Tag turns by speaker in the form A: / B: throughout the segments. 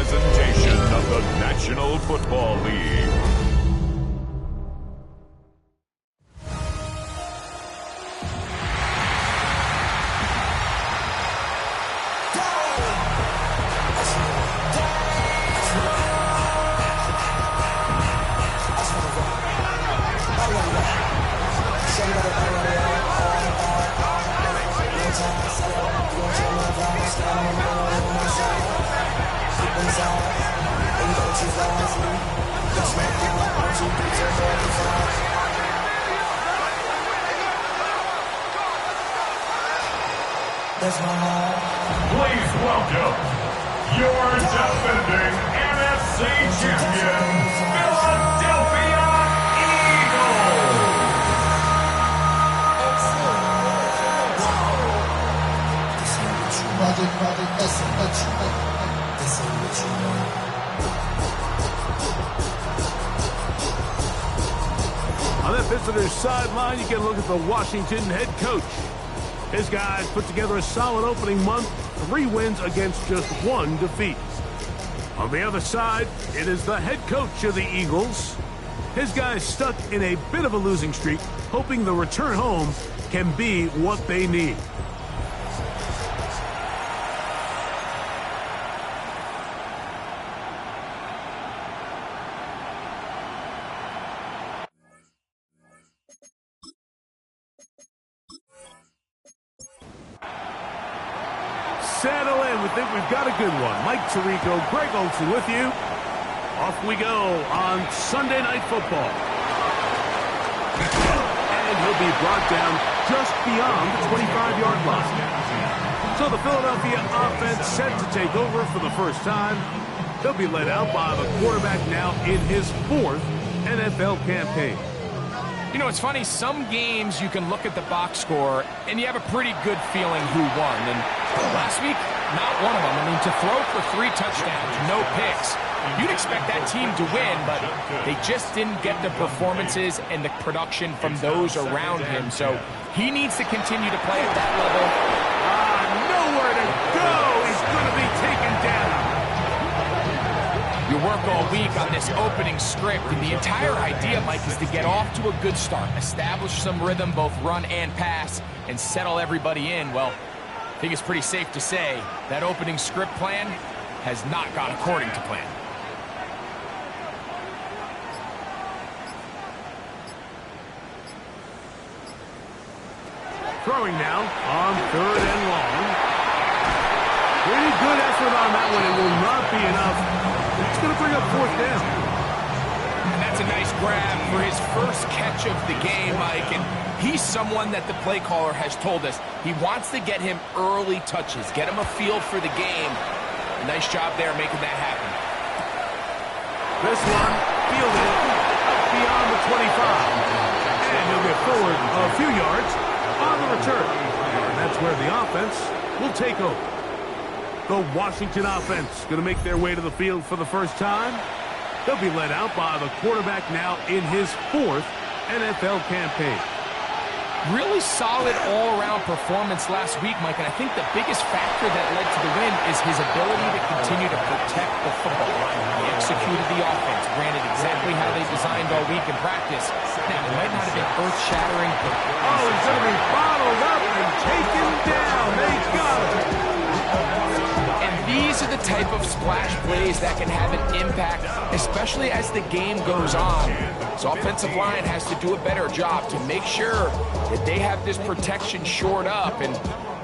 A: presentation of the National Football League. Please welcome your defending NFC champion, Philadelphia Eagles.
B: On the visitor's sideline, you can look at the Washington head coach. His guys put together a solid opening month, 3 wins against just 1 defeat. On the other side, it is the head coach of the Eagles. His guys stuck in a bit of a losing streak, hoping the return home can be what they need. Settle in. We think we've got a good one. Mike Tirico, Greg Olsen with you. Off we go on Sunday Night Football. And he'll be brought down just beyond the 25-yard line. So the Philadelphia offense set to take over for the first time. They'll be led out by the quarterback now in his 4th NFL campaign.
C: You know, it's funny, some games you can look at the box score and you have a pretty good feeling who won. And last week, not one of them. I mean, to throw for 3 touchdowns, no picks, you'd expect that team to win, but they just didn't get the performances and the production from those around him. So he needs to continue to play at that level.
B: Nowhere to go. He's going to be taken down.
C: You work all week on this opening script, and the entire idea, Mike, is to get off to a good start, establish some rhythm, both run and pass, and settle everybody in. Well, I think it's pretty safe to say that opening script plan has not gone according to plan.
B: Throwing now on 3rd and long. Pretty good effort on that one. It will not be enough. It's going to bring up 4th down.
C: And that's a nice grab for his first catch of the game, Mike. And he's someone that the play caller has told us he wants to get him early touches, get him a feel for the game. A nice job there making that happen.
B: This one fielded up beyond the 25. And he'll get forward a few yards on the return. And that's where the offense will take over. The Washington offense going to make their way to the field for the first time. They'll be led out by the quarterback now in his 4th NFL campaign.
C: Really solid all-around performance last week, Mike, and I think the biggest factor that led to the win is his ability to continue to protect the football. He executed the offense, ran it exactly how they designed all week in practice. Now, it might not have been earth-shattering, but...
B: Oh, he's going to be bottled up and taken down. They got it.
C: These are the type of splash plays that can have an impact, especially as the game goes on. So offensive line has to do a better job to make sure that they have this protection shored up and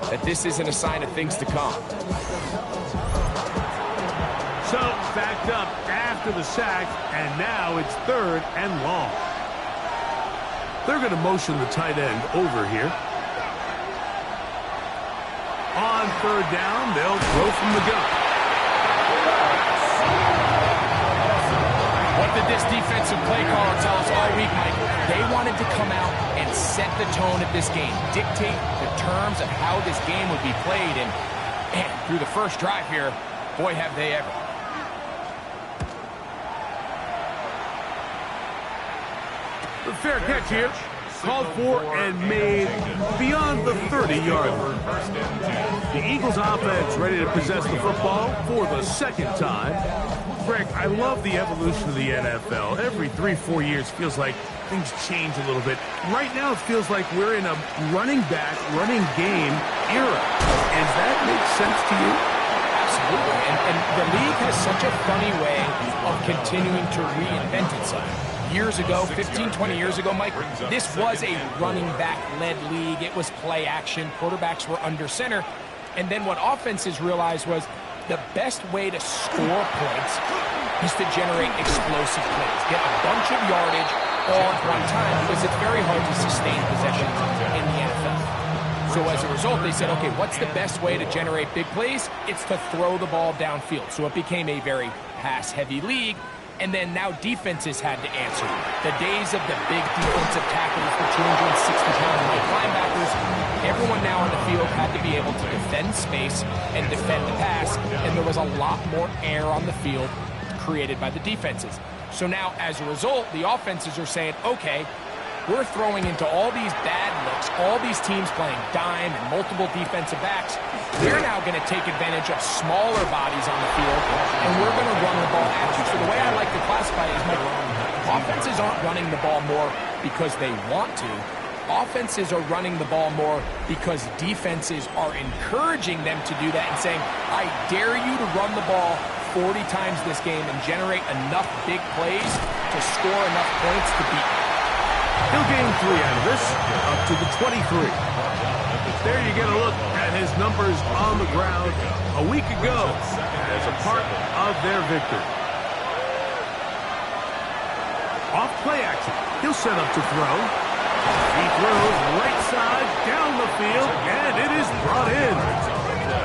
C: that this isn't a sign of things to come.
B: So backed up after the sack, and now it's 3rd and long. They're going to motion the tight end over here. On 3rd down, they'll throw from the gun.
C: What did this defensive play caller tell us all week, Mike? They wanted to come out and set the tone of this game, dictate the terms of how this game would be played, and through the first drive here, boy, have they ever.
B: The fair catch here. Called for and made beyond the 30-yard line. The Eagles offense ready to possess the football for the 2nd time. Greg, I love the evolution of the NFL. Every 3-4 years feels like things change a little bit. Right now, it feels like we're in a running back, running game era. Does that make sense to you?
C: Absolutely. And the league has such a funny way of continuing to reinvent itself. Years ago, 15, 20 years ago, Mike, this was a running back-led league. It was play action. Quarterbacks were under center. And then what offenses realized was the best way to score points is to generate explosive plays. Get a bunch of yardage all at one time because it's very hard to sustain possessions in the NFL. So as a result, they said, okay, what's the best way to generate big plays? It's to throw the ball downfield. So it became a very pass-heavy league. And then now defenses had to answer. The days of the big defensive tackles, the 260-pound linebackers, everyone now on the field had to be able to defend space and defend the pass, and there was a lot more air on the field created by the defenses. So now, as a result, the offenses are saying, okay, we're throwing into all these bad looks, all these teams playing dime and multiple defensive backs. We're now going to take advantage of smaller bodies on the field, and we're going to run the ball at you. So the way I like to classify it is, Mike, offenses aren't running the ball more because they want to. Offenses are running the ball more because defenses are encouraging them to do that and saying, I dare you to run the ball 40 times this game and generate enough big plays to score enough points to beat you.
B: He'll gain 3 out of this, up to the 23. There you get a look at his numbers on the ground a week ago as a part of their victory. Off play action. He'll set up to throw. He throws right side down the field, and it is brought in.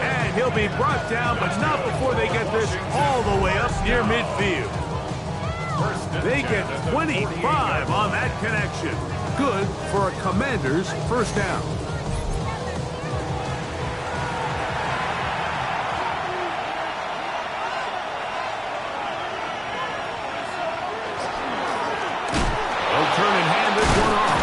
B: And he'll be brought down, but not before they get this all the way up near midfield. They get 25 on that connection. Good for a Commander's first down. They'll turn and hand this one off.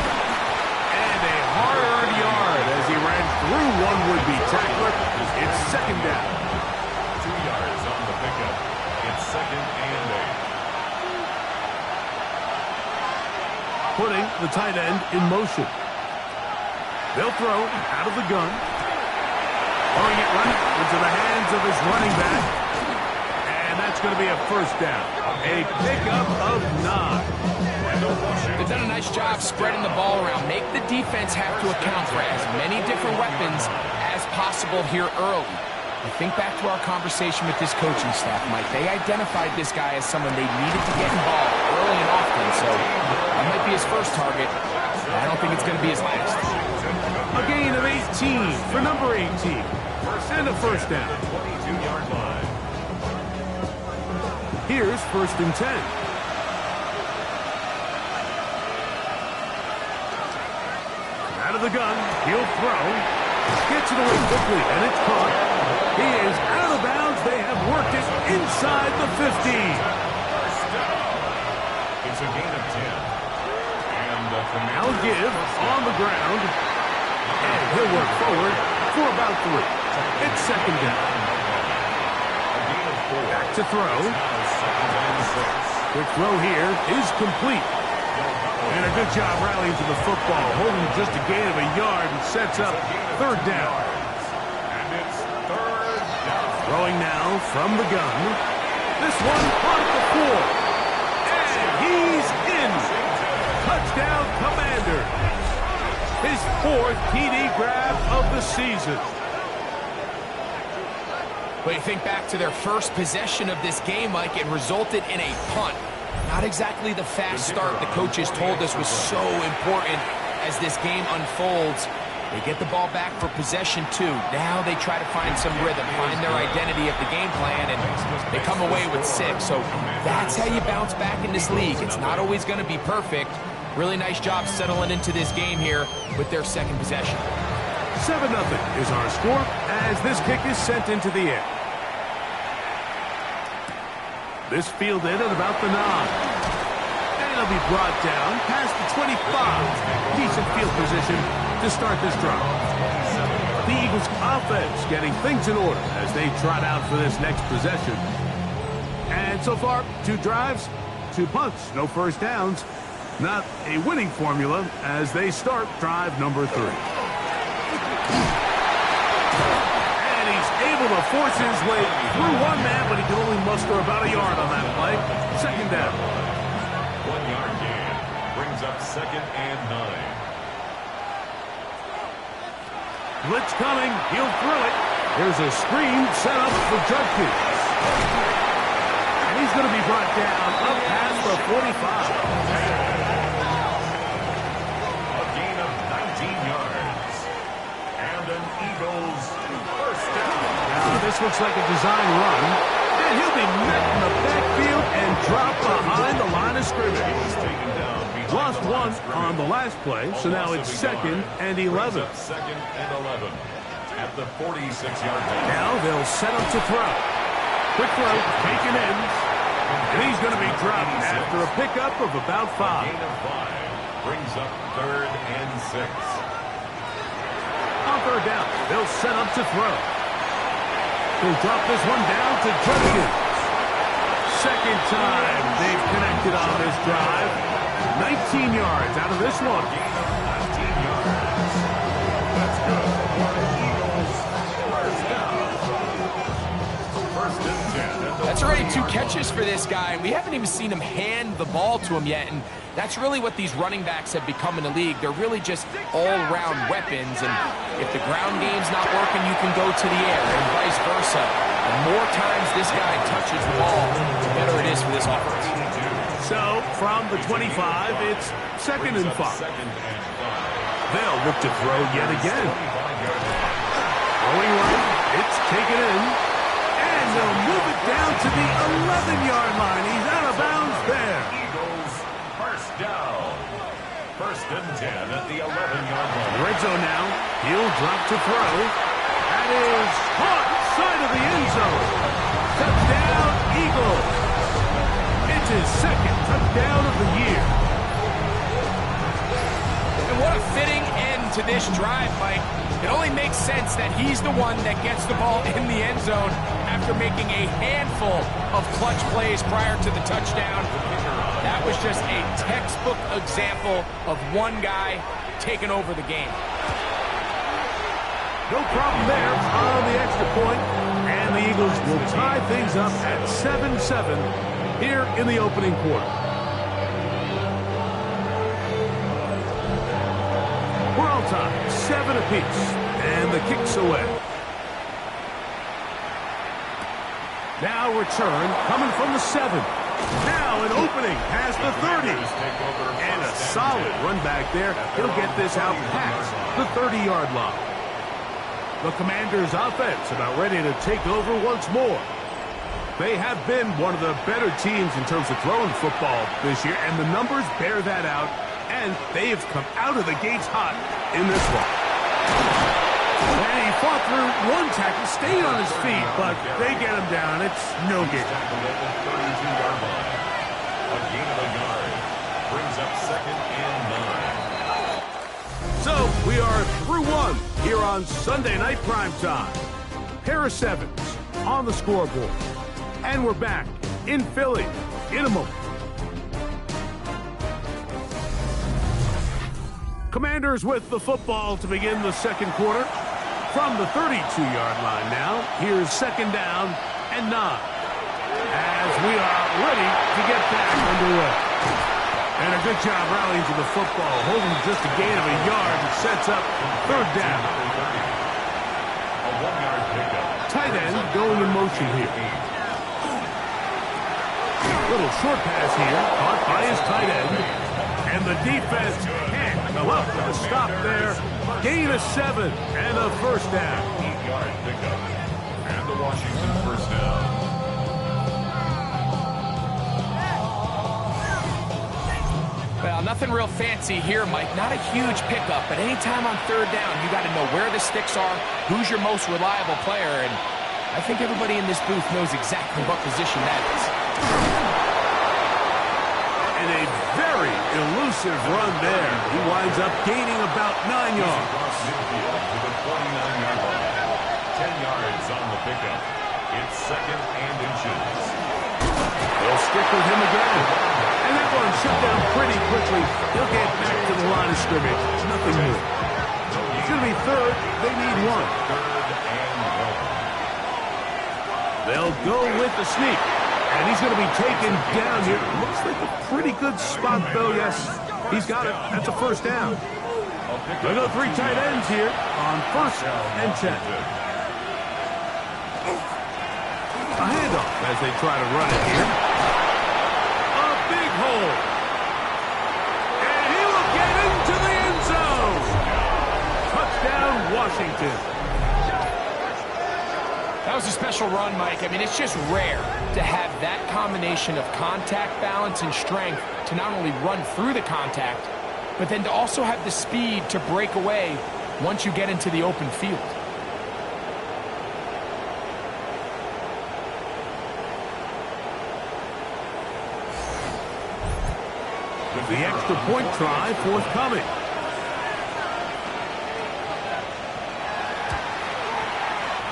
B: And a hard yard as he ran through one would-be tackler. It's second down.
A: 2 yards on the pickup. It's 2nd and 8.
B: Putting the tight end in motion. They'll throw out of the gun. Throwing it right into the hands of his running back. And that's going to be a first down. A pickup of 9.
C: They've done a nice job spreading the ball around. Make the defense have to account for as many different weapons as possible here early. I think back to our conversation with this coaching staff, Mike. They identified this guy as someone they needed to get involved early and often, so that might be his first target. I don't think it's going to be his last.
B: A gain of 18 for number 18. And a first down.
A: 22-yard line.
B: Here's 1st and 10. Out of the gun, he'll throw. Gets it away quickly, and it's caught. He is out of bounds. They have worked it inside the 15.
A: First down. It's a gain of 10. And the
B: Now give on the ground. And he'll work forward for about 3. It's second down. Back to throw. Quick throw here is complete. And a good job rallying to the football, holding just a gain of a yard and sets up 3rd down.
A: And it's 3rd down.
B: Throwing now from the gun. This one on the floor. And he's in. Touchdown, Commander. His 4th TD grab of the season.
C: But you think back to their first possession of this game, Mike, it resulted in a punt. Not exactly the fast start the coaches told us was so important as this game unfolds. They get the ball back for possession 2. Now they try to find some rhythm, find their identity of the game plan, and they come away with 6. So that's how you bounce back in this league. It's not always going to be perfect. Really nice job settling into this game here with their 2nd possession.
B: 7-0 is our score as this kick is sent into the air. This fielded at about the 9. And it'll be brought down past the 25. Decent field position to start this drive. The Eagles offense getting things in order as they trot out for this next possession. And right, so far, 2 drives, 2 punts, no first downs. Not a winning formula as they start drive number 3. And he's able to force his way through one man, but he can only muster about a yard on that play. Second down.
A: 1-yard gain brings up 2nd and 9.
B: Blitz coming. He'll throw it. There's a screen set up for Judkins. And he's going to be brought down up past the 45.
A: A gain of 19 yards. And an Eagles first down.
B: Now, this looks like a design run. And he'll be met in the backfield and dropped behind the line of scrimmage.
A: He's taken down.
B: Lost 1 on the last play, so now it's 2nd and 11.
A: 2nd and 11 at the 46-yard line.
B: Now they'll set up to throw. Quick throw, taken in. And he's going to be dropped after a pickup of about 5.
A: Gain of 5 brings up 3rd and 6.
B: On 3rd down, they'll set up to throw. He'll drop this one down to Judkins. Second time they've connected on this drive. 19 yards out of this one.
A: Gain of 19 yards. That's good. Eagles first down. 1st and 10.
C: That's already 2 catches for this guy. We haven't even seen him hand the ball to him yet, and that's really what these running backs have become in the league. They're really just all-around weapons, and if the ground game's not working, you can go to the air, and vice versa. The more times this guy touches the ball, the better it is for this offense.
B: So, from the 25, it's 2nd and 5. They'll look to throw yet again. Throwing right, it's taken in. And they'll move it down to the 11-yard line. He's out of bounds there.
A: Eagles first down. 1st and 10 at the 11-yard line.
B: Red zone now. He'll drop to throw. That is caught side of the end zone. Touchdown, Eagles. It's his 2nd touchdown of the year.
C: And what a fitting end to this drive, Mike. It only makes sense that he's the one that gets the ball in the end zone after making a handful of clutch plays prior to the touchdown. That was just a textbook example of one guy taking over the game.
B: No problem there on the extra point. And the Eagles will tie things up at 7-7 here in the opening quarter. We're on time, 7 apiece, and the kick's away. Now return, coming from the 7. Now an opening past the 30. And a solid run back there. He'll get this out past the 30-yard line. The Commanders' offense about ready to take over once more. They have been one of the better teams in terms of throwing football this year, and the numbers bear that out, and they have come out of the gates hot in this one. And he fought through one tackle, stayed on his feet, but they get him down. It's no gain.
A: A gain of a yard brings up 2nd and 9.
B: So we are through one here on Sunday Night Primetime. Harris Evans on the scoreboard. And we're back in Philly in a moment. Commanders with the football to begin the second quarter. From the 32-yard line now, here's 2nd down and 9. As we are ready to get back underway. And a good job rallying to the football, holding just a gain of a yard and sets up 3rd down.
A: A 1-yard pickup.
B: Tight end going in motion here. Little short pass here, caught by his tight end. And the defense can't come up with a stop there. Gain of 7 and a 1st down.
A: 8-yard pickup. And the Washington first down.
C: Well, nothing real fancy here, Mike. Not a huge pickup, but anytime on 3rd down, you got to know where the sticks are, who's your most reliable player, and I think everybody in this booth knows exactly what position that is.
B: And a very elusive run there. He winds up gaining about 9 yards.
A: Across midfield to the 49-yard line. 10 yards on the pickup. It's 2nd and inches.
B: stick with him again. And that one shut down pretty quickly. He'll get back to the line of scrimmage. Nothing new. It's going to be third. They need one. They'll go with the sneak. And he's going to be taken down here. Looks like a pretty good spot, though. Yes, he's got it. That's a first down. They'll go three tight ends here on first and 10. A handoff as they try to run it here. A big hole. And he will get into the end zone. Touchdown, Washington.
C: That was a special run, Mike. I mean, it's just rare to have that combination of contact balance and strength to not only run through the contact, but then to also have the speed to break away once you get into the open field.
B: With the extra point try forthcoming.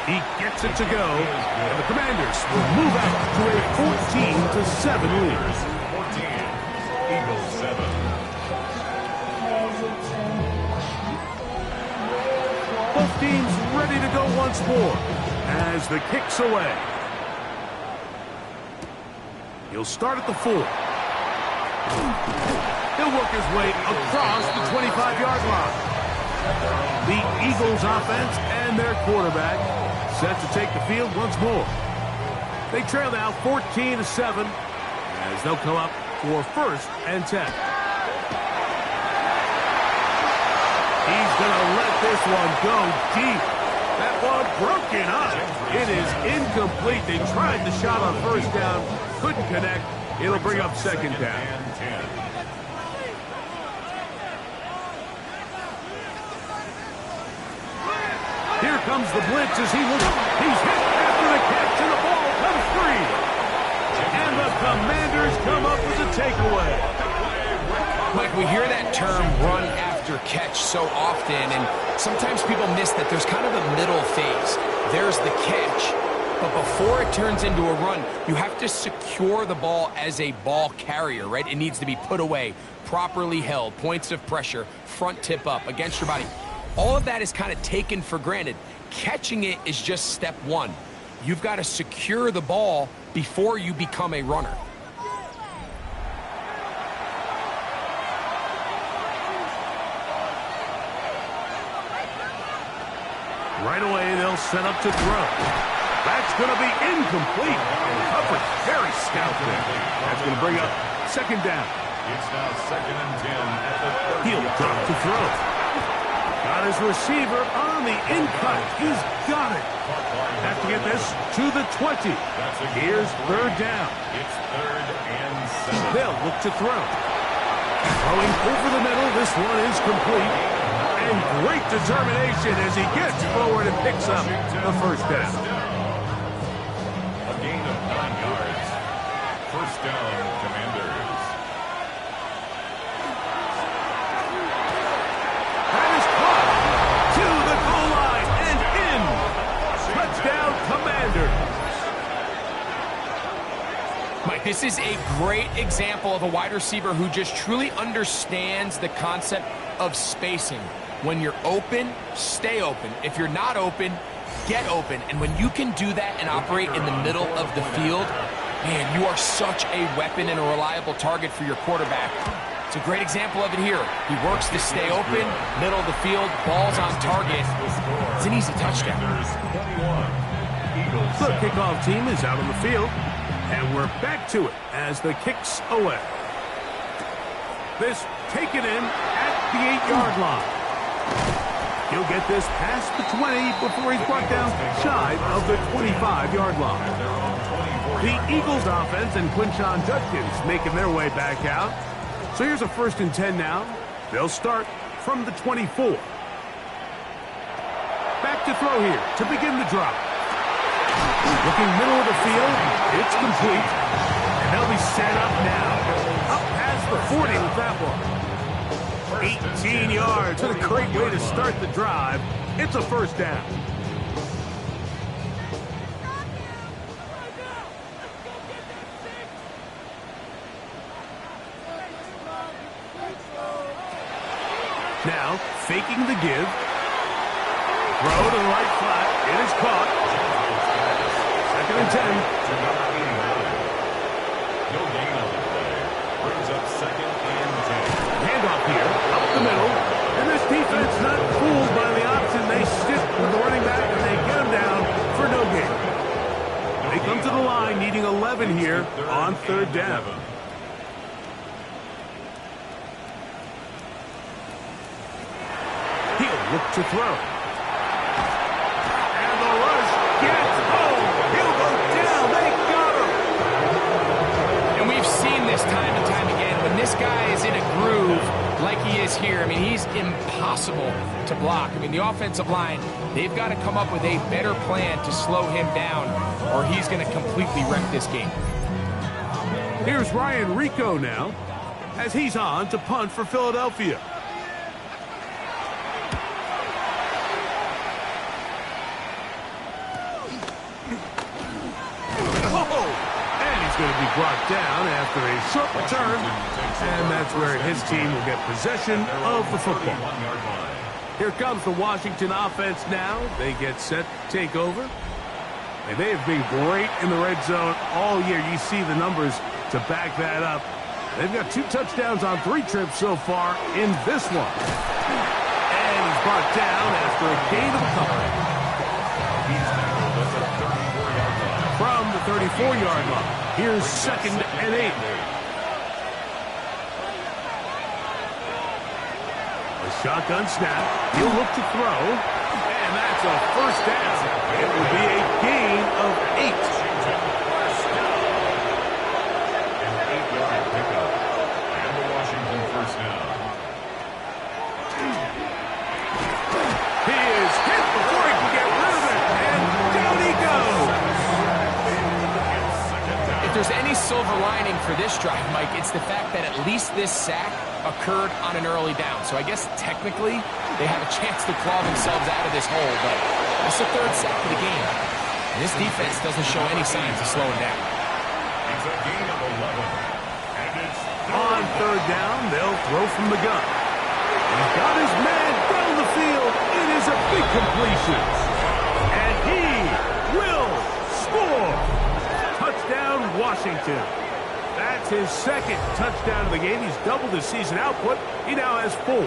B: He gets it to go, and the Commanders will move out to a 14-7 lead.
A: 14, Eagles 7.
B: Both teams ready to go once more as the kick's away. He'll start at the 4. He'll work his way across the 25-yard line. The Eagles offense and their quarterback set to take the field once more. They trail now 14-7 as they'll come up for first and 10. He's going to let this one go deep. That one broken up. It is incomplete. They tried the shot on first down, couldn't connect. It'll bring up second down. Here comes the blitz as he's hit after the catch, and the ball comes free. And the Commanders come up with a takeaway.
C: Mike, we hear that term run after catch so often, and sometimes people miss that there's kind of a middle phase. There's the catch, but before it turns into a run, you have to secure the ball as a ball carrier, right? It needs to be put away, properly held, points of pressure, front tip up against your body. All of that is kind of taken for granted. Catching it is just step one. You've got to secure the ball before you become a runner.
B: Right away, they'll set up to throw. That's going to be incomplete. And coverage very stout there. That's going to bring up second down.
A: It's now 2nd and 10 at the 30.
B: He'll drop to throw. Got his receiver on the in-cut. He's got it. Have to get this to the 20. Here's third down.
A: It's 3rd and 7.
B: They'll look to throw. Throwing over the middle. This one is complete. And great determination as he gets forward and picks up the first down.
A: A gain of 9 yards. First down, Commanders.
B: That is caught to the goal line and in. Touchdown, Commanders.
C: Mike, this is a great example of a wide receiver who just truly understands the concept of spacing. When you're open, stay open. If you're not open, get open. And when you can do that and operate in the middle of the field, man, you are such a weapon and a reliable target for your quarterback. It's a great example of it here. He works to stay open, middle of the field, balls on target. It's an easy touchdown.
B: The kickoff team is out on the field, and we're back to it as the kick's away. This taken in at the 8-yard line. He'll get this past the 20 before he's brought down shy of the 25-yard line. The Eagles offense and Quinshon Judkins making their way back out. So here's a 1st and 10 now. They'll start from the 24. Back to throw here to begin the drop. Looking middle of the field, it's complete. And they'll be set up now. Up past the 40 with that one. 18 yards. What a great way to start the drive. It's a first down. Now, faking the give. Throw to the right flat. It is caught. 2nd and 10.
A: No gain on the play. Brings up 2nd and 10.
B: Handoff here, up the middle. And this defense not fooled by the option. They stick with the running back, and they get him down for no gain. They come to the line needing 11 here on 3rd down. He'll look to throw. And the rush gets home. He'll go down. They got him.
C: And we've seen this time and time again. When this guy is in a groove like he is here, I mean, he's impossible to block. I mean, the offensive line, they've got to come up with a better plan to slow him down, or he's going to completely wreck this game.
B: Here's Ryan Rico now, as he's on to punt for Philadelphia. And he's going to be brought down after a short return, and that's where his team will get possession of the football. Here comes the Washington offense now. They get set to take over. And they have been great in the red zone all year. You see the numbers to back that up. They've got 2 touchdowns on 3 trips so far in this one. And he's brought down after a gain of a couple. From the 34-yard line. Here's 2nd and 8. A shotgun snap. He'll look to throw. And that's a 1st down. It will be a gain of 8.
A: An 8-yard pickup. And the Washington 1st down.
B: He is hit before he can get rid of it. And down he goes.
C: If there's any silver lining for this drive, Mike, it's the fact that at least this sack occurred on an early down. So I guess technically they have a chance to claw themselves out of this hole, but it's the 3rd sack of the game. And this defense doesn't show any signs of slowing down.
A: It's a gain of 11. And it's
B: On 3rd down, they'll throw from the gun. He's got his man down the field. It is a big completion. And he will score. Touchdown, Washington. That's his 2nd touchdown of the game. He's doubled his season output. He now has 4.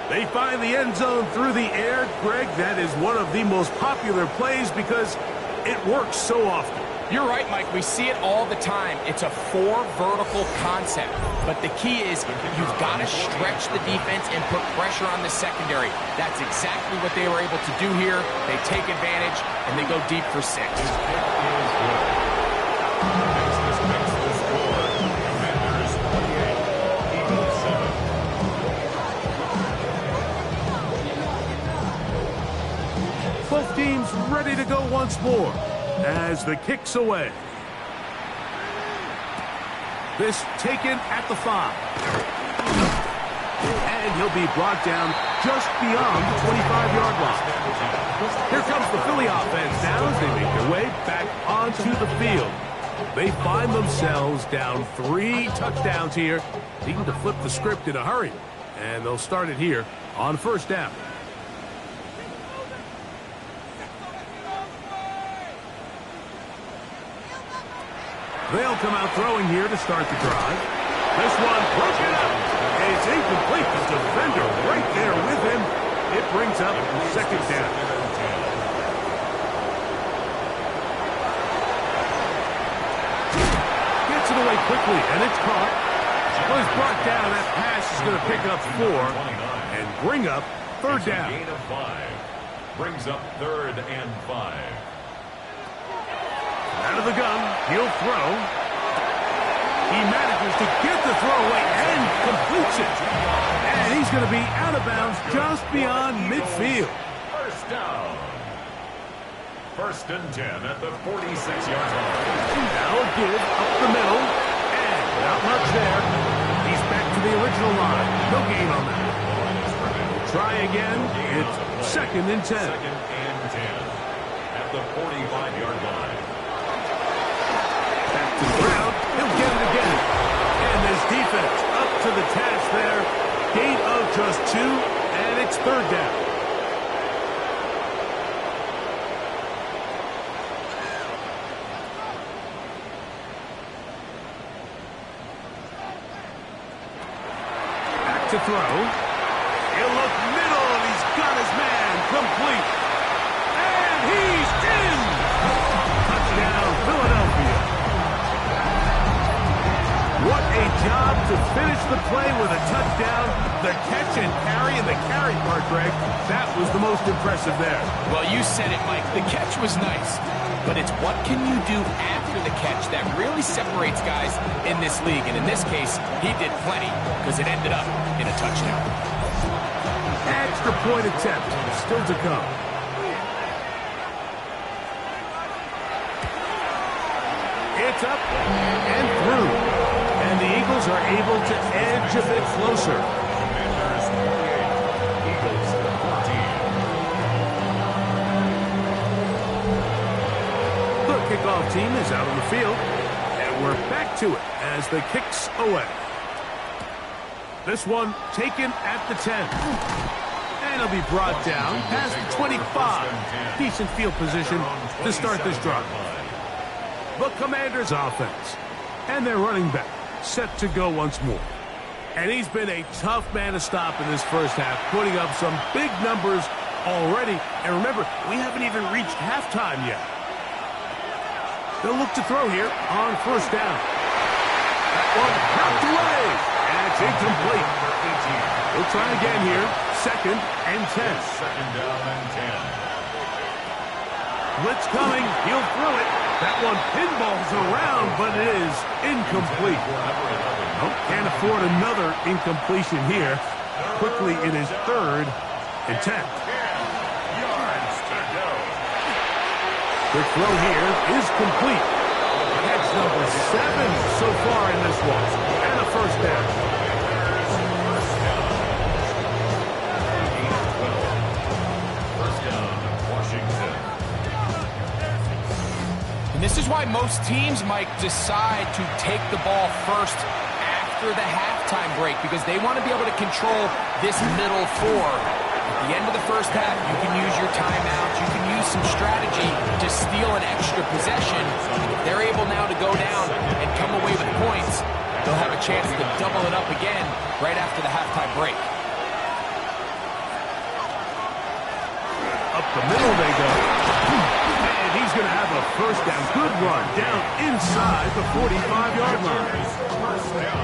B: They find the end zone through the air. Greg, that is one of the most popular plays because it works so often.
C: You're right, Mike. We see it all the time. It's a 4 vertical concept. But the key is you've got to stretch the defense and put pressure on the secondary. That's exactly what they were able to do here. They take advantage, and they go deep for 6.
B: Both teams ready to go once more as the kick's away. This taken at the 5. And he'll be brought down just beyond the 25-yard line. Here comes the Philly offense now as they make their way back onto the field. They find themselves down 3 touchdowns here, needing to flip the script in a hurry. And they'll start it here on 1st down. They'll come out throwing here to start the drive. This one broken up. It's incomplete. The defender right there with him. It brings up 2nd down. Gets it away quickly, and it's caught. Well, he's brought down. That pass is going to pick up 4 and bring up 3rd down.
A: Gain of 5. Brings up 3rd and 5.
B: Out of the gun, he'll throw. He manages to get the throw away and completes it. And he's going to be out of bounds just beyond midfield.
A: 1st down. 1st and 10 at the 46-yard line.
B: Now a give up the middle. And not much there. He's back to the original line. No gain on that. Try again. It's 2nd and 10.
A: 2nd and 10 at the 45-yard line.
B: Back to the ground. He'll get it again. And this defense up to the task there. 2, and it's third down. Back to throw. He'll look middle, and he's got his man complete. And he's in! Touchdown, Philadelphia. What a job to finish the play with a touchdown. The catch and carry, and the carry part, Greg, that was the most impressive there.
C: Well, you said it, Mike. The catch was nice. But it's what can you do after the catch that really separates guys in this league. And in this case, he did plenty because it ended up in a touchdown.
B: Extra point attempt still to come. It's up and through. And the Eagles are able to edge a bit closer.
A: Commanders 48, Eagles 14.
B: The kickoff team is out on the field. And we're back to it as the kicks away. This one taken at the 10. And it'll be brought down past the 25. Decent field position to start this drive. The Commanders offense. And their running back set to go once more. And he's been a tough man to stop in this first half, putting up some big numbers already. And remember, we haven't even reached halftime yet. They'll look to throw here on first down. That one knocked away. And it's incomplete. We'll try again here. Second and 10.
A: Second down and 10.
B: Blitz coming. He'll throw it. That one pinballs around, but it is incomplete. Oh, can't afford another incompletion here. Quickly, it is third and 10.
A: 10 yards to go.
B: Quick throw here is complete. That's number 7 so far in this one. And a first down.
A: First down. First down, Washington.
C: This is why most teams, Mike, decide to take the ball first after the halftime break because they want to be able to control this middle 4. At the end of the first half, you can use your timeouts. You can use some strategy to steal an extra possession. If they're able now to go down and come away with points, they'll have a chance to double it up again right after the halftime break.
B: Up the middle they go. And he's going to have a first down. Good run down inside the 45-yard line.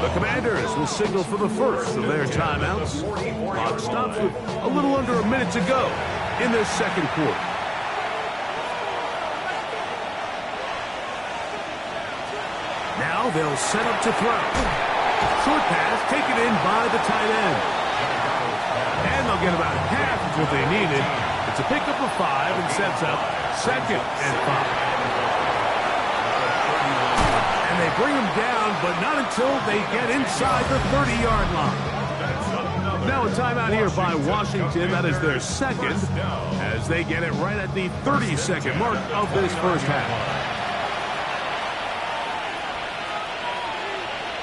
B: The Commanders will signal for the first of their timeouts. Clock stops with a little under a minute to go in this second quarter. Now they'll set up to throw. Short pass taken in by the tight end. And they'll get about half of what they needed. It's a pickup of 5 and sets up second and 5. And they bring him down, but not until they get inside the 30-yard line. Now a timeout here by Washington. That is their second as they get it right at the 30-second mark of this first half.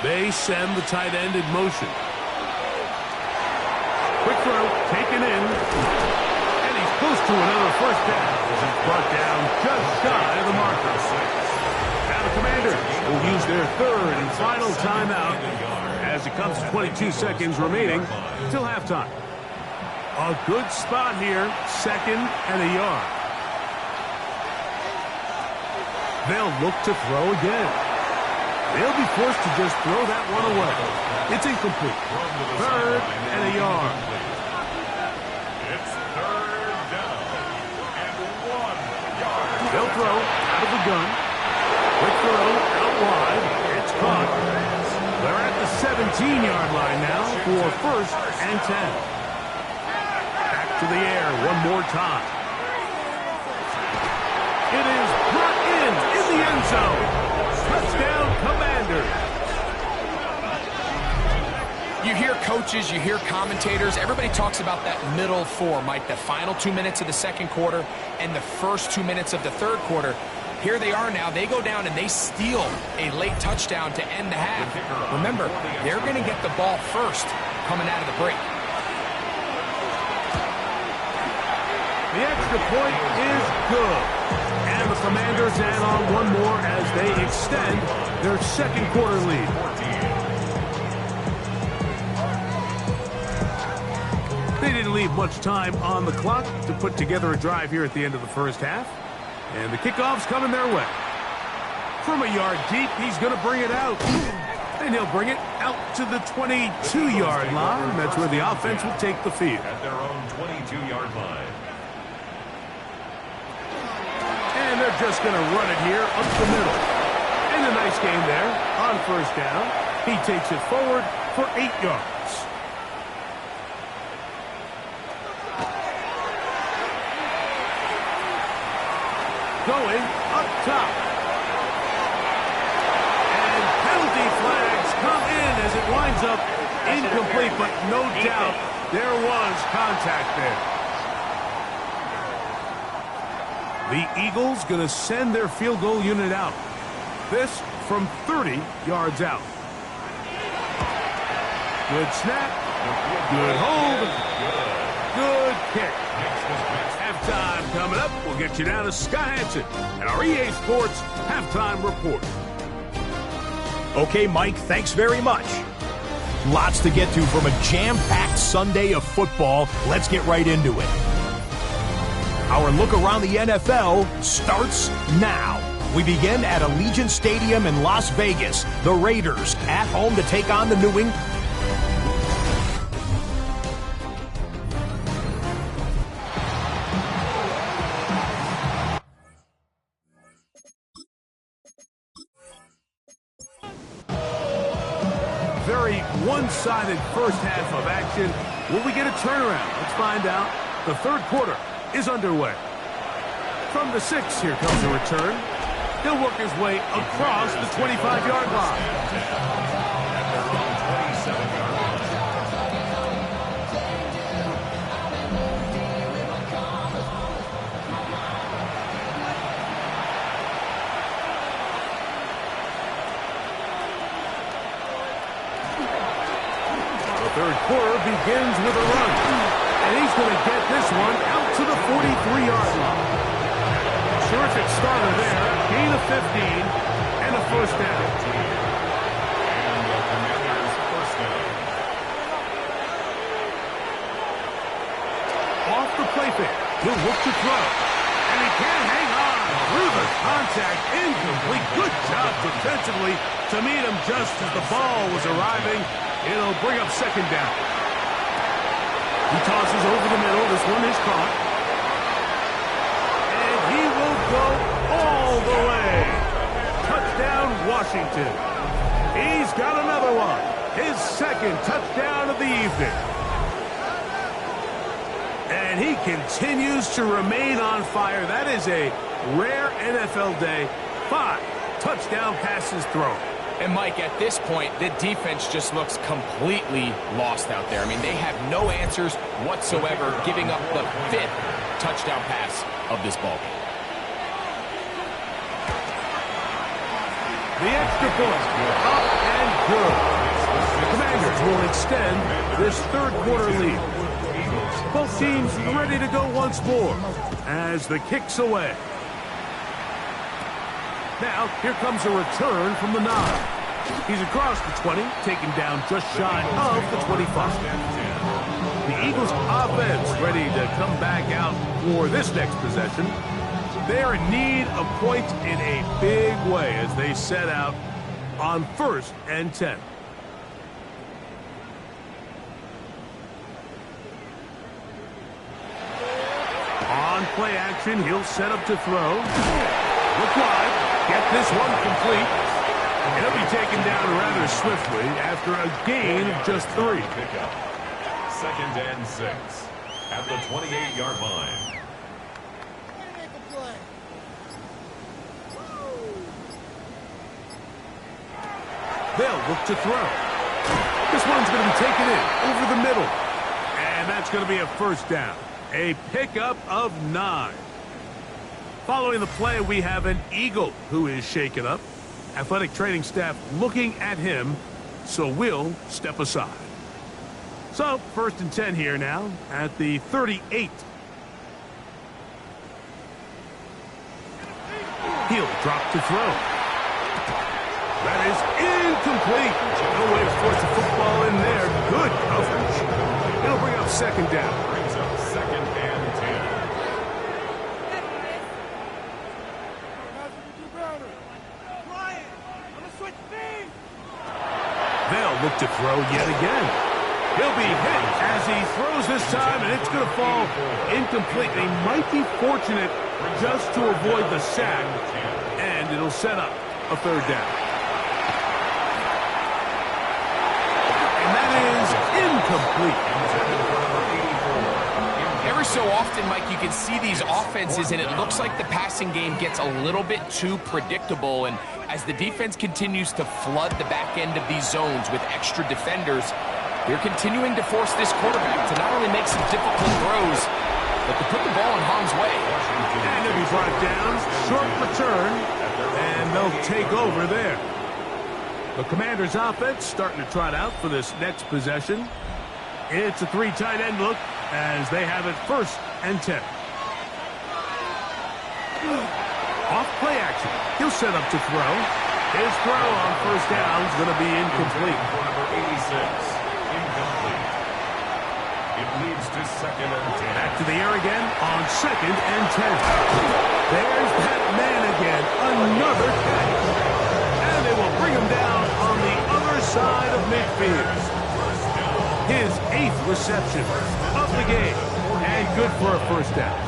B: They send the tight end in motion. Quick throw, taken in. Close to another first down. He's brought down just shy of the marker. Now the Commanders will use their third and final timeout as it comes to 22 seconds remaining till halftime. A good spot here, second and a yard. They'll look to throw again. They'll be forced to just throw that one away. It's incomplete. Third and a yard. They'll throw out of the gun. Quick throw out wide. It's caught. They're at the 17-yard line now for first and 10. Back to the air one more time. It is brought in the end zone. Touchdown, Commanders.
C: You hear coaches, you hear commentators, everybody talks about that middle 4, Mike, the final 2 minutes of the second quarter and the first 2 minutes of the third quarter. Here they are now. They go down and they steal a late touchdown to end the half. Remember, they're going to get the ball first coming out of the break.
B: The extra point is good. And the Commanders add on one more as they extend their second quarter lead. They didn't leave much time on the clock to put together a drive here at the end of the first half. And the kickoff's coming their way. From a yard deep, he's going to bring it out. And he'll bring it out to the 22-yard line. That's where the offense will take the field.
A: At their own 22-yard line.
B: And they're just going to run it here up the middle. And a nice game there on first down. He takes it forward for 8 yards. Going up top. And penalty flags come in as it winds up incomplete, but no doubt there was contact there. The Eagles going to send their field goal unit out. This from 30 yards out. Good snap. Good hold. Good kick. Halftime coming up. We'll get you down to Sky Hansen and our EA Sports Halftime Report.
D: Okay, Mike, thanks very much. Lots to get to from a jam-packed Sunday of football. Let's get right into it. Our look around the NFL starts now. We begin at Allegiant Stadium in Las Vegas. The Raiders at home to take on the New England.
B: Very one-sided first half of action. Will we get a turnaround? Let's find out. The third quarter is underway. From the 6, here comes a return. He'll work his way across the 25-yard line.
A: At their own 27-yard line.
B: The third quarter begins with a run. And he's going to get this one out to the 43-yard line. Terrific starter there. Gain of 15 and a first down.
A: And the Commanders' first down.
B: Off the play fake. He'll look to throw. And he can hang on through the contact. Incomplete. Good job defensively to meet him just as the ball was arriving. It'll bring up second down. He tosses over the middle. This one is caught. And he will go all the way. Touchdown, Washington. He's got another one. His second touchdown of the evening. And he continues to remain on fire. That is a rare NFL day. 5 touchdown passes thrown.
C: And, Mike, at this point, the defense just looks completely lost out there. I mean, they have no answers whatsoever, giving up the 5th touchdown pass of this ball game.
B: The extra point, up and good. The Commanders will extend this third quarter lead. Both teams ready to go once more as the kick's away. Now, here comes a return from the 9. He's across the 20, taken down just shy of the 25. The Eagles offense ready to come back out for this next possession. They're in need of points in a big way as they set out on 1st and 10. On play action, he'll set up to throw. Look wide. Get this one complete. And he'll be taken down rather swiftly after a gain of just 3.
A: Pickup. 2nd and 6. At the 28-yard line.
B: They'll look to throw. This one's going to be taken in over the middle. And that's going to be a first down. A pickup of 9. Following the play, we have an Eagle who is shaken up. Athletic training staff looking at him, so we'll step aside. So, 1st and 10 here now at the 38. He'll drop to throw. That is incomplete. No way to force the football in there. Good coverage. It'll bring up second down.
A: Brings up second and 10.
B: They'll look to throw yet again. He'll be hit as he throws this time, and it's going to fall incomplete. They might be fortunate just to avoid the sack, and it'll set up a third down. And that is incomplete.
C: Every so often, Mike, you can see these offenses, and it looks like the passing game gets a little bit too predictable. And as the defense continues to flood the back end of these zones with extra defenders, they're continuing to force this quarterback to not only make some difficult throws, but to put the ball in harm's way.
B: And he'll be brought down, short return, and they'll take over there. The Commanders' offense starting to trot out for this next possession. It's a three tight end look as they have it first and 10. Off play action. He'll set up to throw. His throw on first down is going to be incomplete.
A: Number 86, incomplete. It leads to second and 10.
B: Back to the air again on second and 10. There's that man again. Another catch. And they will bring him down on the other side of midfield. His 8th reception of the game. And good for a first down.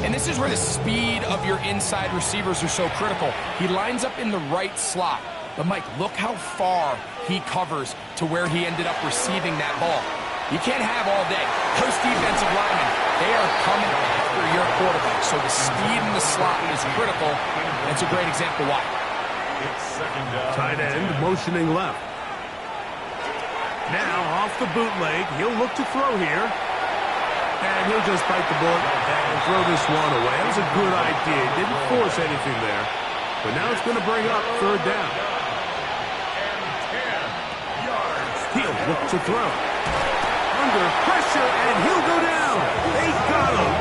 C: And this is where the speed of your inside receivers are so critical. He lines up in the right slot. But, Mike, look how far he covers to where he ended up receiving that ball. You can't have all day. Those defensive linemen, they are coming after your quarterback. So the speed in the slot is critical. And it's a great example why.
A: It's second down.
B: Tight end motioning left. Now off the bootleg. He'll look to throw here. And he'll just bite the bullet and throw this one away. That was a good idea. Didn't force anything there. But now it's going to bring up third down.
A: And 10 yards.
B: He'll look to throw. Under pressure, and he'll go down. They got him.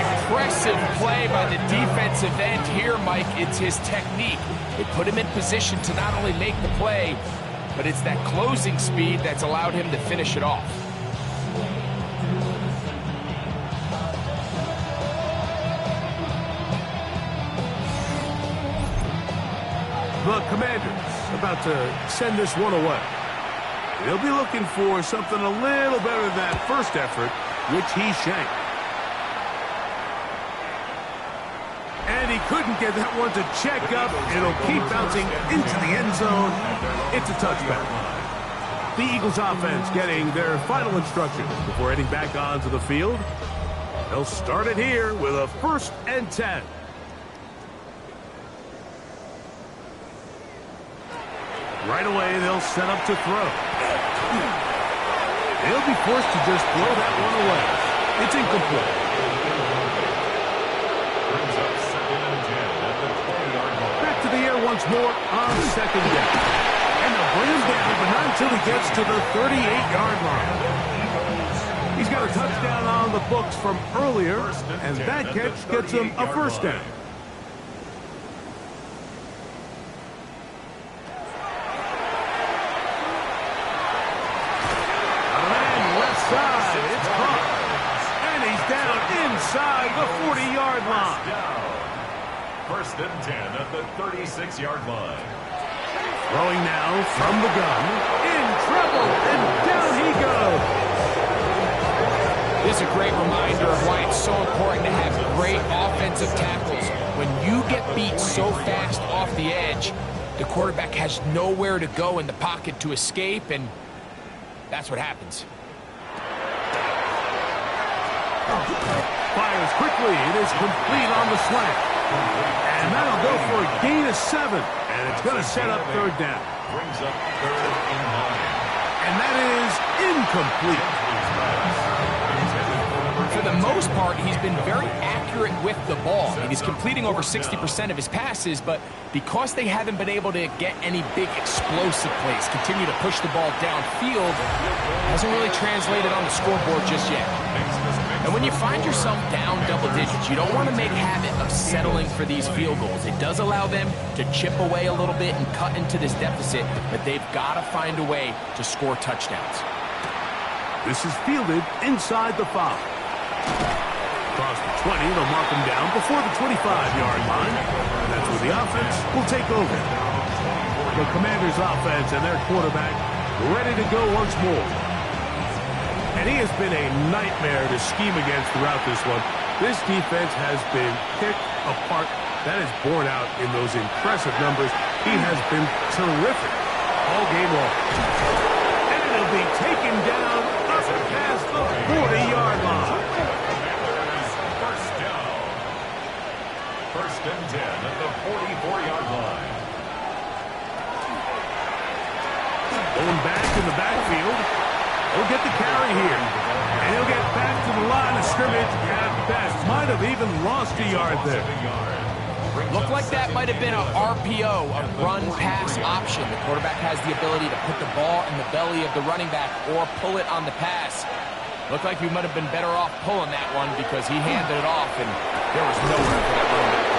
C: Impressive play by the defensive end here, Mike. It's his technique. It put him in position to not only make the play, but it's that closing speed that's allowed him to finish it off.
B: The Commanders about to send this one away. They'll be looking for something a little better than that first effort, which he shanked. And he couldn't get that one to check up. It'll keep bouncing into the end zone. It's a touchback. The Eagles offense getting their final instructions before heading back onto the field. They'll start it here with a first and 10. Right away, they'll set up to throw. They'll be forced to just throw that one away. It's incomplete.
A: Brings up second and 10 at the 20-yard line.
B: Back to the air once more on second down. And they'll bring him down, but not until he gets to the 38-yard line. He's got a touchdown on the books from earlier, and that catch gets him a first down. Inside the 40-yard line.
A: First and 10 at the 36-yard line.
B: Throwing now from the gun. In trouble, and down he goes.
C: This is a great reminder of why it's so important to have great offensive tackles. When you get beat so fast off the edge, the quarterback has nowhere to go in the pocket to escape, and that's what happens.
B: Fires quickly. It is complete on the slant. And that'll go for a gain of 7. And it's going to set up third down.
A: Brings up third and 9.
B: And that is incomplete.
C: For the most part, he's been very accurate with the ball. I mean, he's completing over 60% of his passes, but because they haven't been able to get any big explosive plays, continue to push the ball downfield, hasn't really translated on the scoreboard just yet. And when you find yourself down double digits, you don't want to make habit of settling for these field goals. It does allow them to chip away a little bit and cut into this deficit, but they've got to find a way to score touchdowns.
B: This is fielded inside the 5. Across the 20, they'll mark him down before the 25-yard line. And that's where the offense will take over. The Commanders' offense and their quarterback ready to go once more. And he has been a nightmare to scheme against throughout this one. This defense has been picked apart. That is borne out in those impressive numbers. He has been terrific all game long. And he'll be taken down up past the 40-yard line.
A: First down. First and 10 at the 44-yard line.
B: Going back in the backfield. He'll get the carry here. And he'll get back to the line of scrimmage at best. Might have even lost a yard there.
C: Looked like that might have been a RPO, a run-pass option. The quarterback has the ability to put the ball in the belly of the running back or pull it on the pass. Looked like he might have been better off pulling that one because he handed it off, and there was nowhere for that running back to go.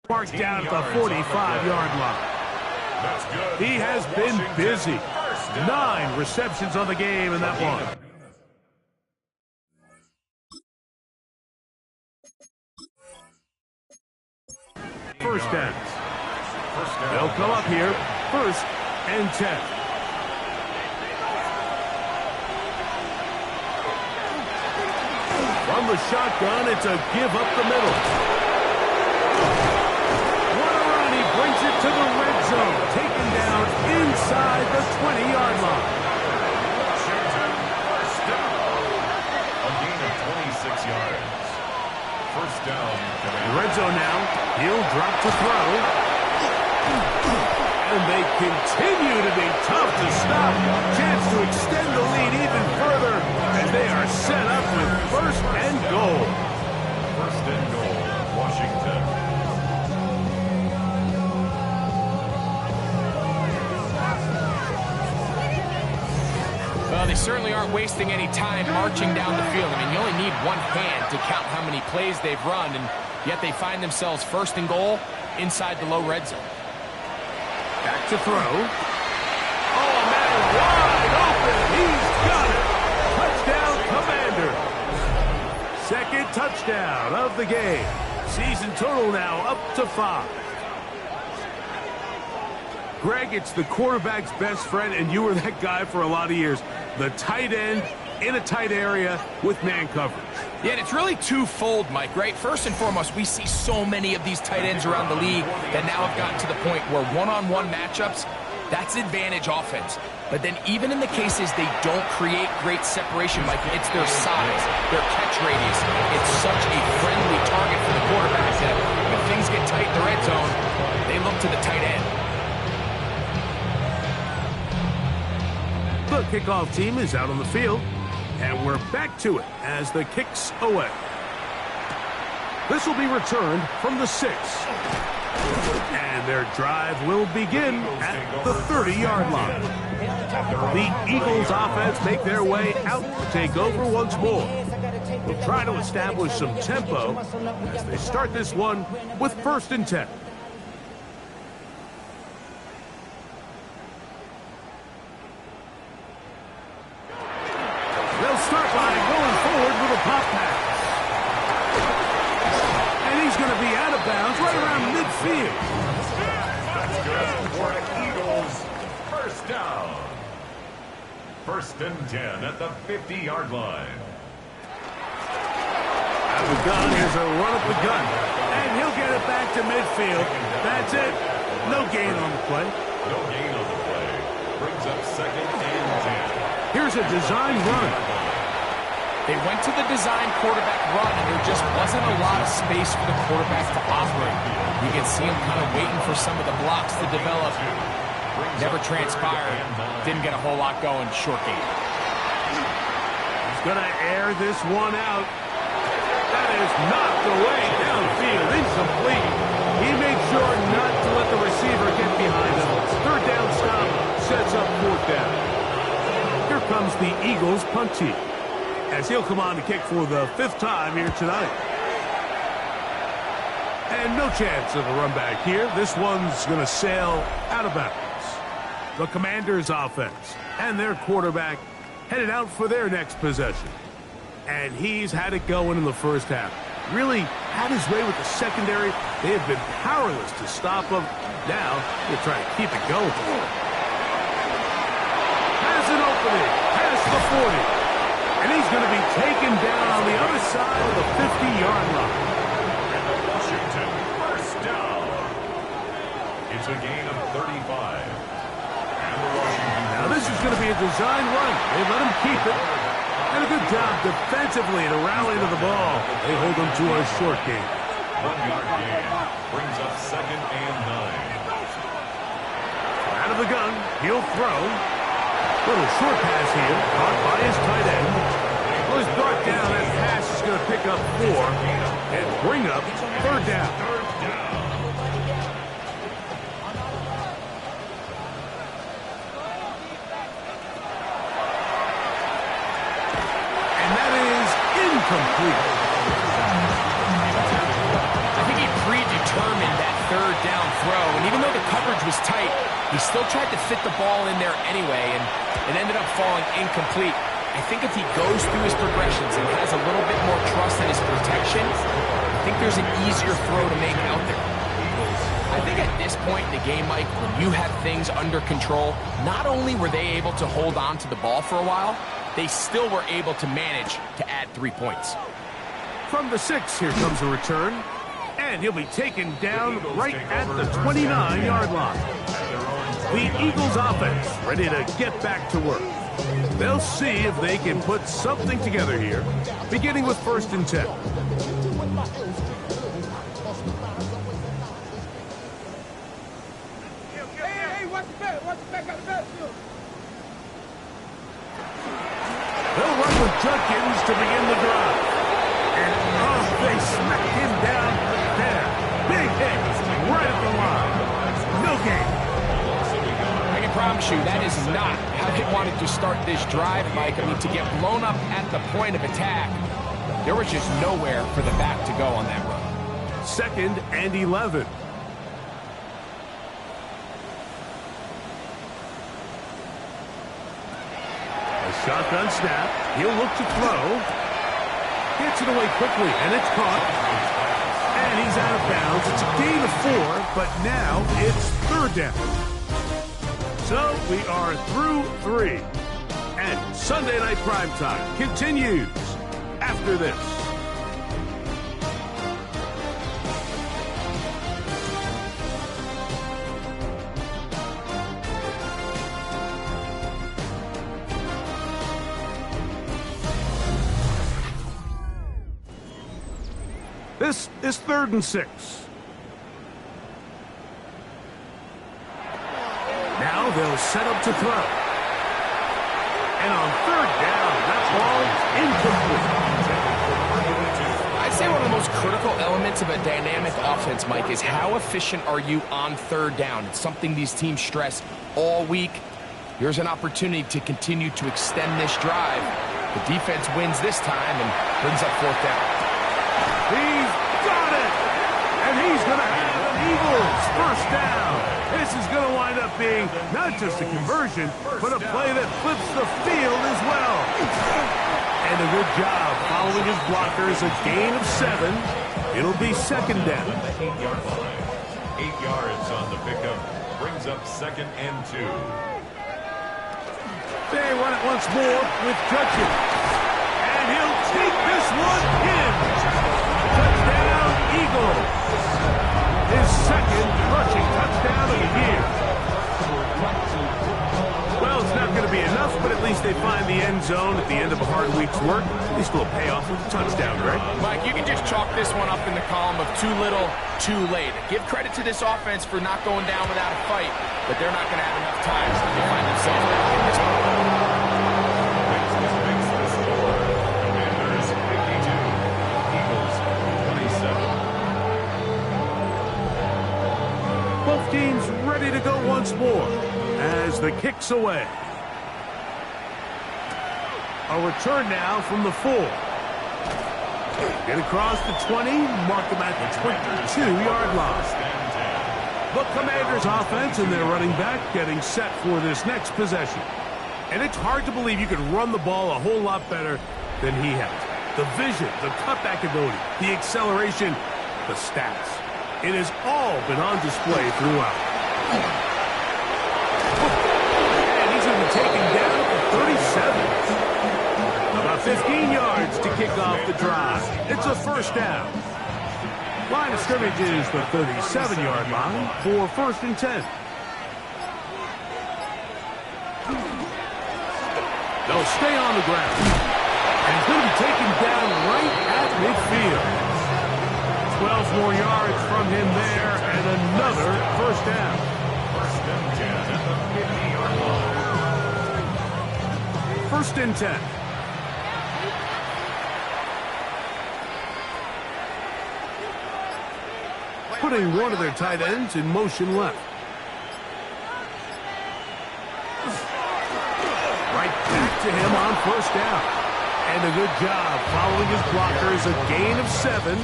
B: Marked down at the 45-yard line.
A: That's good.
B: He has
A: For
B: been
A: Washington.
B: busy.
A: First down.
B: 9 receptions on the game in that one. First down.
A: First down.
B: They'll come up here. First and 10. From the shotgun, it's a give up the middle. What a run. He brings it to the red zone. Taken down inside the 20-yard line.
A: Washington, first down. A gain of 26 yards. First down.
B: Red zone now. He'll drop to throw. And they continue to be tough to stop. Chance to extend the lead even further. And they are set up with first and goal.
A: First and goal. Washington.
C: Well, they certainly aren't wasting any time marching down the field. I mean, you only need one hand to count how many plays they've run, and yet they find themselves first and goal inside the low red zone.
B: Back to throw. Oh, man, wide open. He's got it. Touchdown, Commander. Second touchdown of the game. Season total now up to 5. Greg, it's the quarterback's best friend, and you were that guy for a lot of years. The tight end in a tight area with man coverage.
C: Yeah, and it's really twofold, Mike, right? First and foremost, we see so many of these tight ends around the league that now have gotten to the point where one-on-one matchups, that's advantage offense. But then even in the cases they don't create great separation, Mike, it's their size, their catch radius. It's such a friendly target for the quarterback that when things get tight in the red zone, they look to the tight end.
B: The kickoff team is out on the field, and we're back to it as the kick's away. This will be returned from the 6. And their drive will begin at the 30-yard line. The Eagles offense make their way out to take over once more. They'll try to establish some tempo as they start this one with first and 10. They'll start by going forward with a pop pass. And he's going to be out of bounds right around midfield.
A: That's good for the Eagles. First down. First and 10 at the 50-yard line.
B: Out of the gun, here's a run up the gun. And he'll get it back to midfield. That's it. No gain on the play.
A: No gain on the play. Brings up second and 10.
B: Here's a design run.
C: They went to the design quarterback run, and there just wasn't a lot of space for the quarterback to operate. You can see him kind of waiting for some of the blocks to develop. Never transpired. Didn't get a whole lot going. Short game.
B: He's going to air this one out. That is knocked away downfield. Incomplete. He made sure not to let the receiver get behind him. Third down stop sets up fourth down. Here comes the Eagles punt team, as he'll come on to kick for the 5th time here tonight. And no chance of a run back here. This one's going to sail out of bounds. The Commanders' offense and their quarterback headed out for their next possession. And he's had it going in the first half. Really had his way with the secondary. They have been powerless to stop him. Now they're trying to keep it going. Has an opening past the 40. And he's going to be taken down on the other side of the 50-yard line.
A: And the Washington first down. It's a gain of 35. And the Washington.
B: Now this is going to be a design run. They let him keep it. And a good job defensively to rally to the ball. They hold him to a short gain.
A: 1-yard gain. Brings up second and 9.
B: Out of the gun, he'll throw. Little short pass here, caught by his tight end. Well, he's brought down. That pass is going to pick up 4 and bring up third down. And that is incomplete.
C: I think he predetermined that was tight. He still tried to fit the ball in there anyway, and it ended up falling incomplete. I think if he goes through his progressions and has a little bit more trust in his protection, I think there's an easier throw to make out there. I think at this point in the game, Mike, when you have things under control, not only were they able to hold on to the ball for a while, they still were able to manage to add 3 points.
B: From the 6, here comes a return. And he'll be taken down right at the 29-yard line. The Eagles offense ready to get back to work. They'll see if they can put something together here, beginning with 1st and 10. They'll run with Judkins to begin the drive. And they smacked him down there. Big hit right at the line. No gain.
C: I can promise you that is not how they wanted to start this drive, Mike. I mean, to get blown up at the point of attack, there was just nowhere for the back to go on that run.
B: 2nd and 11. A shotgun snap. He'll look to throw. Gets it away quickly, and it's caught. And he's out of bounds. It's a gain of 4, but now it's 3rd down. So we are through 3. And Sunday Night Primetime continues after this. This is 3rd and 6. Now they'll set up to throw. And on 3rd down, that ball incomplete.
C: I'd say one of the most critical elements of a dynamic offense, Mike, is how efficient are you on 3rd down? It's something these teams stress all week. Here's an opportunity to continue to extend this drive. The defense wins this time and brings up 4th down.
B: He's got it! And he's going to have the Eagles 1st down. This is going to wind up being not just a conversion, but a play that flips the field as well. And a good job following his blockers, a gain of 7. It'll be 2nd down.
A: 8-yard line. 8 yards on the pickup. Brings up 2nd and 2.
B: They run it once more with Judkins. And he'll take this one in. Touchdown, Eagles. His 2nd rushing touchdown of the year. Well, it's not going to be enough, but at least they find the end zone at the end of a hard week's work. At least we'll pay off with a touchdown, Greg.
C: Mike, you can just chalk this one up in the column of too little, too late. Give credit to this offense for not going down without a fight, but they're not going to have enough times to find themselves back in this one.
B: Both teams ready to go once more as the kick's away. A return now from the 4. Get across the 20, mark them at the 22-yard line. The Commanders offense and their running back getting set for this next possession. And it's hard to believe you could run the ball a whole lot better than he has. The vision, the cutback ability, the acceleration, the stats. It has all been on display throughout. And he's going to be taken down at 37. About 15 yards to kick off the drive. It's a 1st down. Line of scrimmage is the 37-yard line for 1st and 10. They'll stay on the ground. And he's going to be taken down right at midfield. 12 more yards from him there, and another 1st down.
A: 1st and 10 at the 50-yard line.
B: 1st and 10. Putting one of their tight ends in motion left. Right back to him on 1st down. And a good job following his blockers, a gain of 7.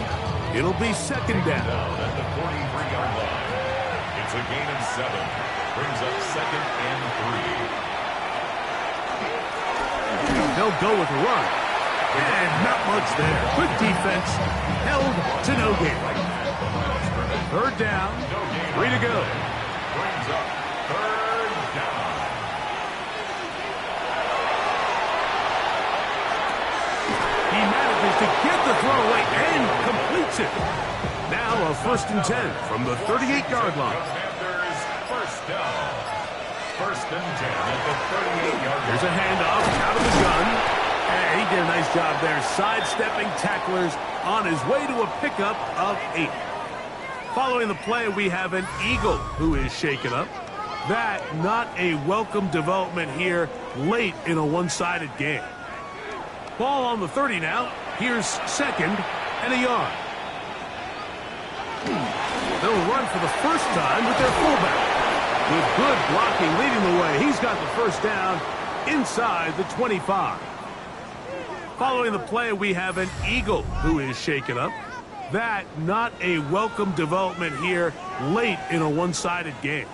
B: It'll be 2nd down.
A: At the 43-yard line. It's a a gain of 7. Brings up 2nd and 3.
B: They'll go with a run. And not much there. Good defense. Held to no gain. 3rd down. 3 to go.
A: Brings up 3rd down.
B: He manages to get the throw away and completes it. Now a 1st and 10 from the 38-yard line.
A: Commanders, 1st down. 1st and 10 at the 38-yard line.
B: There's a handoff out of the gun. And he did a nice job there, sidestepping tacklers on his way to a pickup of 8. Following the play, we have an Eagle who is shaken up. That not a welcome development here late in a one-sided game. Ball on the 30 now. Here's 2nd and a yard. They'll run for the first time with their fullback. With good blocking leading the way, he's got the 1st down inside the 25. Following the play, we have an Eagle who is shaken up. That not a welcome development here late in a one-sided game.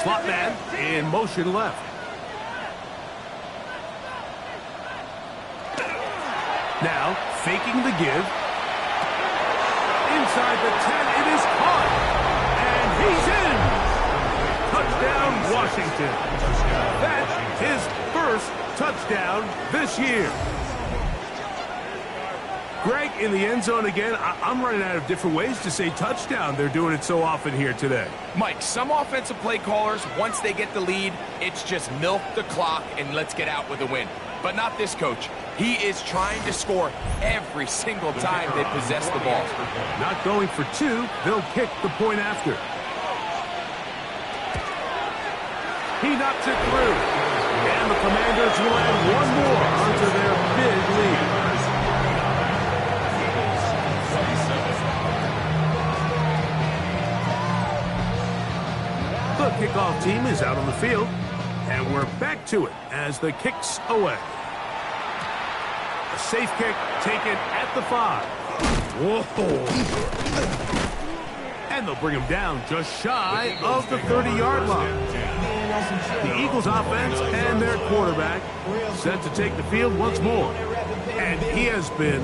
B: Slot man in motion left. Now, faking the give. Inside the 10, it is caught. And he's in. Touchdown, Washington. That's his 1st touchdown this year. Greg in the end zone again. I'm running out of different ways to say touchdown. They're doing it so often here today.
C: Mike, some offensive play callers, once they get the lead, it's just milk the clock and let's get out with a win. But not this coach. He is trying to score every single time they possess the ball.
B: Not going for 2. They'll kick the point after. He knocks it through. And the Commanders will add one more onto their big lead. The kickoff team is out on the field. And we're back to it as the kick's away. A safe kick taken at the 5. Whoa. And they'll bring him down just shy of the 30-yard line. The Eagles offense and their quarterback set to take the field once more. And he has been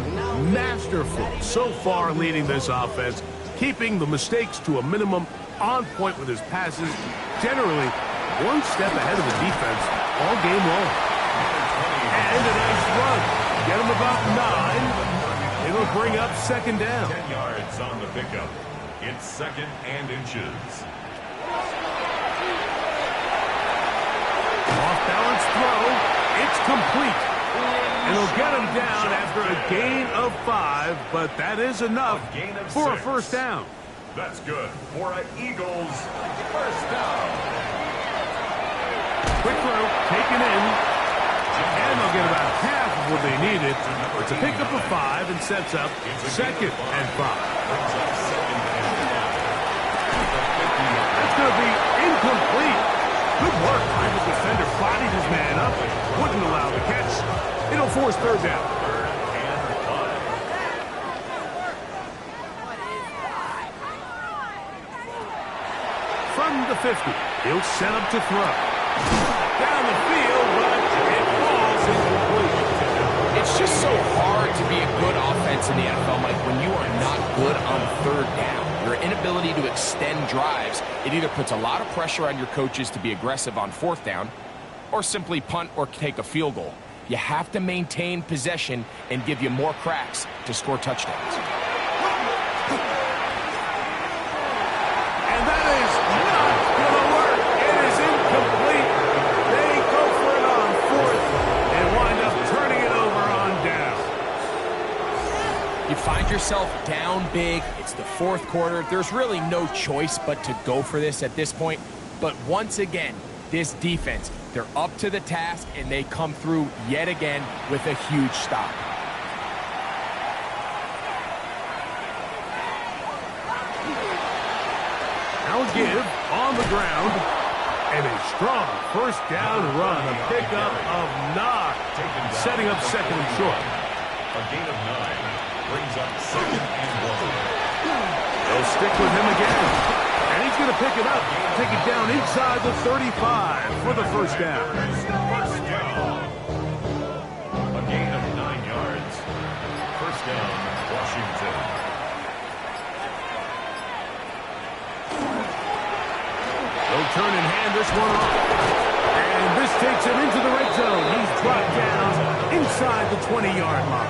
B: masterful so far leading this offense, keeping the mistakes to a minimum, on point with his passes, generally one step ahead of the defense all game long. And a nice run. Get him about 9. It'll bring up 2nd down.
A: 10 yards on the pickup. It's 2nd and inches.
B: Off-balance throw. It's complete. It'll get him down after a gain of 5, but that is enough for a 1st down.
A: That's good for an Eagles 1st down.
B: Quick throw, taken in. And they'll get about half of what they needed. It's a pickup of 5 and sets up 2nd and 5. That's going to be incomplete. Good work. The defender bodied his man up. Wouldn't allow the catch. It'll force 3rd down. From the 50, he'll set up to throw. Down the field, but it falls incomplete.
C: It's just so hard to be a good offense in the NFL, Mike, when you are not good on 3rd down. Your inability to extend drives, it either puts a lot of pressure on your coaches to be aggressive on 4th down, or simply punt or take a field goal. You have to maintain possession and give you more cracks to score touchdowns.
B: And that is not going to work. It is incomplete. They go for it on 4th and wind up turning it over on down.
C: You find yourself down big. It's the 4th quarter. There's really no choice but to go for this at this point. But once again, this defense, they're up to the task, and they come through yet again with a huge stop.
B: Now give on the ground, and a strong 1st down run, a pickup of 9, setting up 2nd and short.
A: A A gain of 9 brings up 2nd and 1.
B: They'll stick with him again. And he's going to pick it up, take it down inside the 35 for the first down.
A: First down. A gain of 9 yards. First down, Washington.
B: They'll turn and hand this one off. And this takes him into the red zone. He's brought down inside the 20-yard line.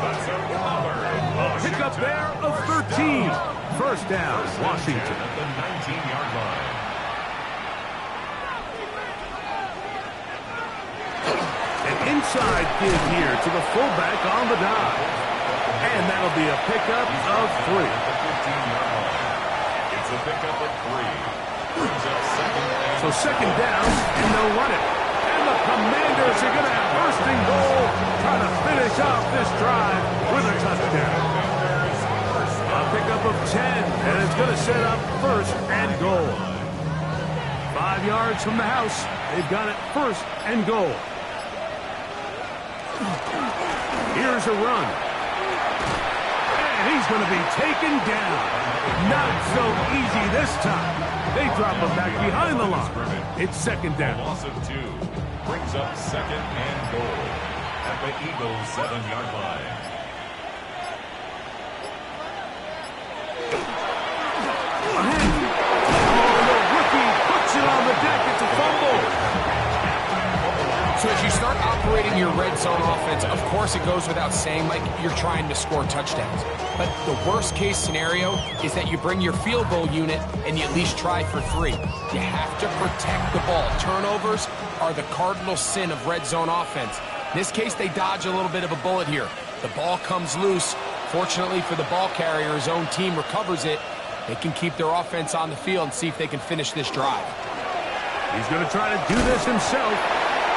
B: Pick up there of 13. First down, Washington.
A: At the 19-yard line.
B: An inside give here to the fullback on the dive. And that'll be a pickup of 3.
A: At the 15-yard line. It's a pickup of 3. Brings up 2nd and
B: So second down, and they'll run it. And the Commanders are going to have first and goal, trying to finish off this drive with a touchdown. A pickup of 10, and it's going to set up first and goal. 5 yards from the house. They've got it first and goal. Here's a run. And he's going to be taken down. Not so easy this time. They drop him back behind the line. It's second
A: a
B: down.
A: loss of 2. Brings up 2nd and goal. At the Eagles' 7-yard line.
B: The rookie puts it on the deck. It's a fumble.
C: So as you start operating your red zone offense, of course it goes without saying, Mike, you're trying to score touchdowns. But the worst case scenario is that you bring your field goal unit and you at least try for 3. You have to protect the ball. Turnovers are the cardinal sin of red zone offense. In this case, they dodge a little bit of a bullet here. The ball comes loose. Fortunately for the ball carrier, his own team recovers it. They can keep their offense on the field and see if they can finish this drive.
B: He's going to try to do this himself.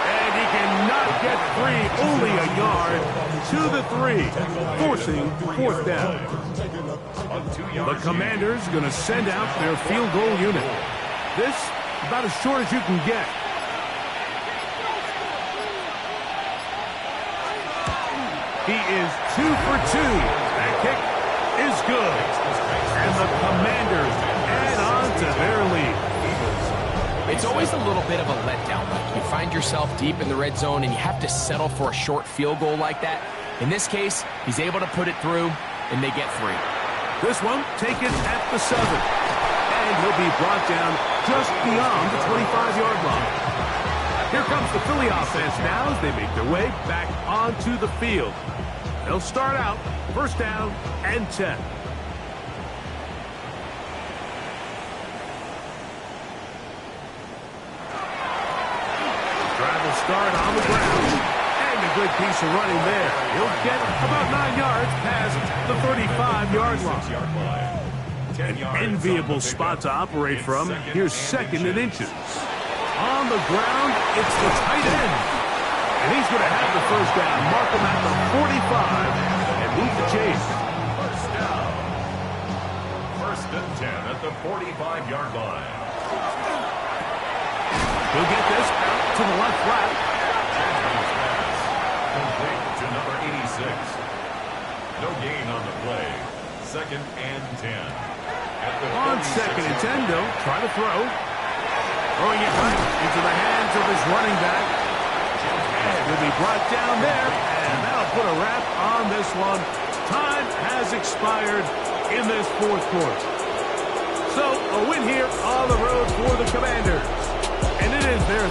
B: And he cannot get free. Only a yard to the 3, forcing fourth down. The Commanders going to send out their field goal unit. This about as short as you can get. He is 2 for 2. That kick is good. And the Commanders add on to their lead.
C: It's always a little bit of a letdown. Like you find yourself deep in the red zone and you have to settle for a short field goal like that. In this case, he's able to put it through, and they get 3.
B: This one taken at the 7. And he'll be brought down just beyond the 25-yard line. Here comes the Philly offense now as they make their way back onto the field. They'll start out first down and 10. Start on the ground, and a good piece of running there. He'll get about 9 yards past the 35-yard line. An enviable spot to operate from. Here's second and inches. On the ground, it's the tight end. And he's going to have the first down. Mark him at the 45 and move the chase.
A: First down. First and 10 at the 45-yard line.
B: He'll get this out to the left flat.
A: Complete to number 86. No gain on the play. Second and 10.
B: On second and 10, though, try to throw. Throwing it right into the hands of his running back. And he'll be brought down there. And that'll put a wrap on this one. Time has expired in this fourth quarter. So, a win here on the road for the Commanders. And it is their